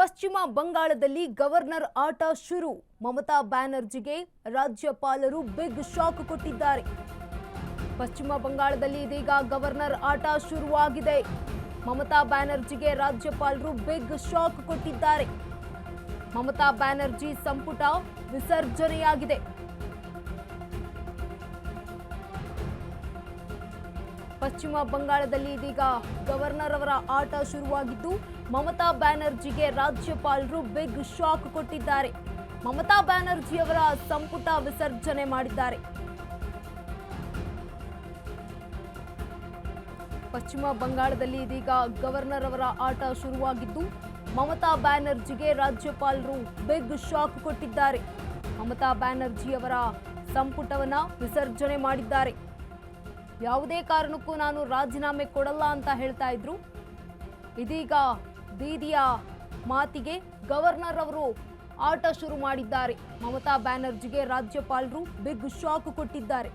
ಪಶ್ಚಿಮ ಬಂಗಾಳದಲ್ಲಿ ಗವರ್ನರ್ ಆಟ ಶುರು. ಮಮತಾ ಬ್ಯಾನರ್ಜಿಗೆ ರಾಜ್ಯಪಾಲರು ಬಿಗ್ ಶಾಕ್ ಕೊಟ್ಟಿದ್ದಾರೆ. ಪಶ್ಚಿಮ ಬಂಗಾಳದಲ್ಲಿ ಇದೀಗ ಗವರ್ನರ್ ಆಟ ಶುರುವಾಗಿದೆ. ಮಮತಾ ಬ್ಯಾನರ್ಜಿಗೆ ರಾಜ್ಯಪಾಲರು ಬಿಗ್ ಶಾಕ್ ಕೊಟ್ಟಿದ್ದಾರೆ. ಮಮತಾ ಬ್ಯಾನರ್ಜಿ ಸಂಪುಟ ವಿಸರ್ಜನೆಯಾಗಿದೆ. ಪಶ್ಚಿಮ ಬಂಗಾಳದಲ್ಲಿ ಇದೀಗ ಗವರ್ನರ್ ಅವರ ಆಟ ಶುರುವಾಗಿದ್ದು ಮಮತಾ ಬ್ಯಾನರ್ಜಿಗೆ ರಾಜ್ಯಪಾಲರು ಬಿಗ್ ಶಾಕ್ ಕೊಟ್ಟಿದ್ದಾರೆ. ಮಮತಾ ಬ್ಯಾನರ್ಜಿ ಅವರ ಸಂಪುಟ ವಿಸರ್ಜನೆ ಮಾಡಿದ್ದಾರೆ. ಪಶ್ಚಿಮ ಬಂಗಾಳದಲ್ಲಿ ಇದೀಗ ಗವರ್ನರ್ ಅವರ ಆಟ ಶುರುವಾಗಿದ್ದು ಮಮತಾ ಬ್ಯಾನರ್ಜಿಗೆ ರಾಜ್ಯಪಾಲರು ಬಿಗ್ ಶಾಕ್ ಕೊಟ್ಟಿದ್ದಾರೆ. ಮಮತಾ ಬ್ಯಾನರ್ಜಿ ಅವರ ಸಂಪುಟವನ್ನ ವಿಸರ್ಜನೆ ಮಾಡಿದ್ದಾರೆ. ಯಾವುದೇ ಕಾರಣಕ್ಕೂ ನಾನು ರಾಜೀನಾಮೆ ಕೊಡಲ್ಲ ಅಂತ ಹೇಳ್ತಾ ಇದ್ರು. ಇದೀಗ ಬೀದಿಯ ಮಾತಿಗೆ ಗವರ್ನರ್ ಅವರು ಆಟ ಶುರು ಮಾಡಿದ್ದಾರೆ. ಮಮತಾ ಬ್ಯಾನರ್ಜಿಗೆ ರಾಜ್ಯಪಾಲರು ಬಿಗ್ ಶಾಕ್ ಕೊಟ್ಟಿದ್ದಾರೆ.